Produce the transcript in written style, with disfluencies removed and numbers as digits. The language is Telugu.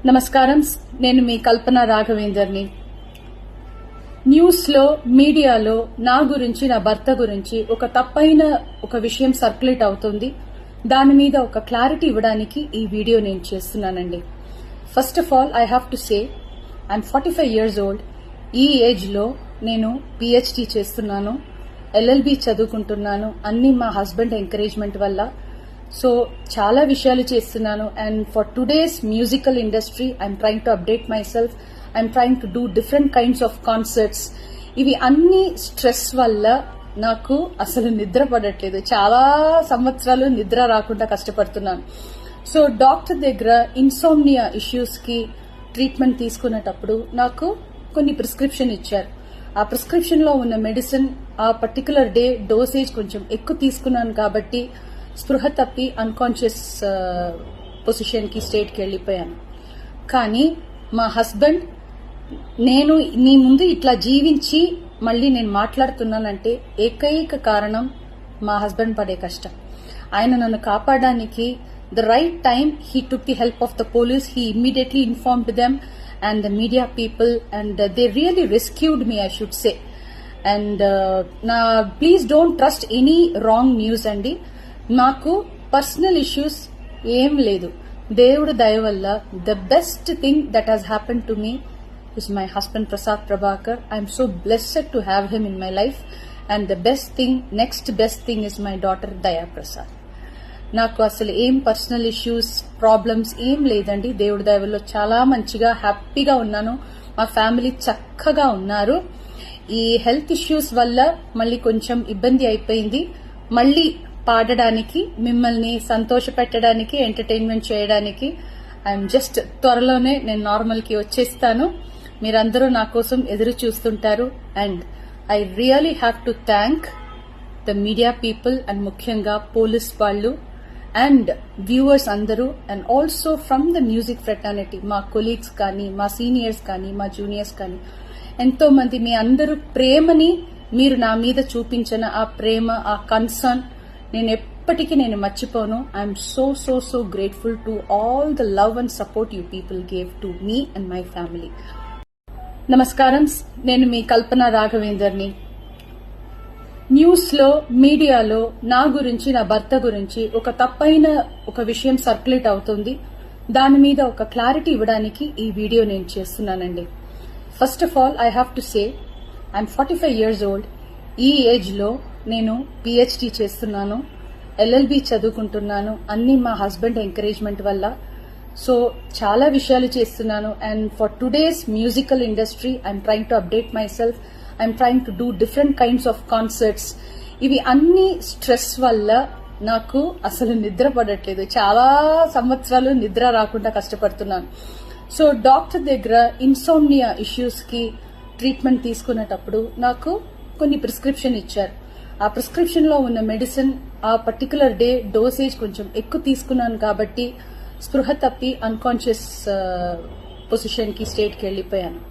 నమస్కారం. నేను మీ కల్పన రాఘవేందర్ని. న్యూస్లో మీడియాలో నా గురించి, నా భర్త గురించి ఒక తప్పైన ఒక విషయం సర్క్యులేట్ అవుతుంది. దాని మీద ఒక క్లారిటీ ఇవ్వడానికి ఈ వీడియో నేను చేస్తున్నానండి. First of all I have to say I'm 45 years old. ఈ ఏజ్ లో నేను పిహెచ్డి చేస్తున్నాను, ఎల్ఎల్బి చదువుకుంటున్నాను. అన్ని మా హస్బెండ్ ఎంకరేజ్మెంట్ వల్ల. సో చాలా విషయాలు చేస్తున్నాను. And for today's musical industry I'm trying to update my self. I'm trying to do different kinds of concerts. ఇవి అన్ని స్ట్రెస్ వల్ల నాకు అసలు నిద్ర పడట్లేదు. చాలా సంవత్సరాలు నిద్ర రాకుండా కష్టపడుతున్నాను. సో డాక్టర్ దగ్గర ఇన్సోమ్నియా ఇష్యూస్ కి ట్రీట్మెంట్ తీసుకునేటప్పుడు నాకు కొన్ని ప్రిస్క్రిప్షన్ ఇచ్చారు. ఆ ప్రిస్క్రిప్షన్ లో ఉన్న మెడిసిన్ ఆ పర్టికులర్ డే డోసేజ్ కొంచెం ఎక్కువ తీసుకున్నాను కాబట్టి స్పృహ తప్పి అన్కాన్షియస్ పొజిషన్ కి స్టేట్ కి వెళ్లిపోయాను. కానీ మా హస్బెండ్, నేను మీ ముందు ఇట్లా జీవించి మళ్ళీ నేను మాట్లాడుతున్నానంటే ఏకైక కారణం మా హస్బెండ్ పడే కష్టం. ఆయన నన్ను కాపాడడానికి the right time he took the help of the police. He immediately informed them and the media people, and they really rescued me, I should say. And please don't trust any wrong news andi. Naku personal issues em ledu. Devudu daya valla the best thing that has happened to me is my husband Prasad Prabhakar. I am so blessed to have him in my life, and the next best thing is my daughter Daya Prasad. నాకు అసలు ఏం పర్సనల్ ఇష్యూస్, ప్రాబ్లమ్స్ ఏం లేదండి. దేవుడి దయ వల్ల చాలా మంచిగా హ్యాపీగా ఉన్నాను. మా ఫ్యామిలీ చక్కగా ఉన్నారు. ఈ హెల్త్ ఇష్యూస్ వల్ల మళ్ళీ కొంచెం ఇబ్బంది అయిపోయింది. మళ్ళీ పాడడానికి, మిమ్మల్ని సంతోష పెట్టడానికి, ఎంటర్టైన్మెంట్ చేయడానికి ఐఎమ్ జస్ట్ త్వరలోనే నేను నార్మల్ కి వచ్చేస్తాను. మీరందరూ నా కోసం ఎదురు చూస్తుంటారు. And I really have to thank the media people and ముఖ్యంగా పోలీస్ వాళ్ళు అండ్ వ్యూవర్స్ అందరూ, and also from the music fraternity, మా కొలీగ్స్ కానీ, మా సీనియర్స్ కానీ, మా జూనియర్స్ కానీ, ఎంతో మంది మీ అందరూ ప్రేమని మీరు నా మీద చూపించిన ఆ ప్రేమ, ఆ కన్సర్న్ నేను ఎప్పటికీ మర్చిపోను. I'm so so so grateful to all the love and support you people gave to me and my family. నమస్కారం. నేను మీ కల్పన రాఘవేందర్ని. న్యూస్లో మీడియాలో నా గురించి, నా భర్త గురించి ఒక తప్పైన ఒక విషయం సర్క్యులేట్ అవుతుంది. దాని మీద ఒక క్లారిటీ ఇవ్వడానికి ఈ వీడియో నేను చేస్తున్నానండి. First of all I have to say I'm 45 years old. ఈ ఏజ్ లో నేను పిహెచ్డి చేస్తున్నాను, ఎల్ఎల్బి చదువుకుంటున్నాను. అన్ని మా హస్బెండ్ ఎంకరేజ్మెంట్ వల్ల. సో చాలా విషయాలు చేస్తున్నాను. And for today's musical industry I'm trying to update my self. I'm trying to do different kinds of concerts. ఇవి అన్ని స్ట్రెస్ వల్ల నాకు అసలు నిద్ర పడట్లేదు. చాలా సంవత్సరాలు నిద్ర రాకుండా కష్టపడుతున్నాను. సో డాక్టర్ దగ్గర ఇన్సోమ్నియా ఇష్యూస్ కి ట్రీట్మెంట్ తీసుకునేటప్పుడు నాకు కొన్ని ప్రిస్క్రిప్షన్ ఇచ్చారు. ఆ ప్రిస్క్రిప్షన్ లో ఉన్న మెడిసిన్ ఆ పర్టికులర్ డే డోసేజ్ కొంచెం ఎక్కువ తీసుకున్నాను కాబట్టి స్పృహ తప్పి అన్కాన్షియస్ పొజిషన్ కి స్టేట్ కి వెళ్లిపోయాను.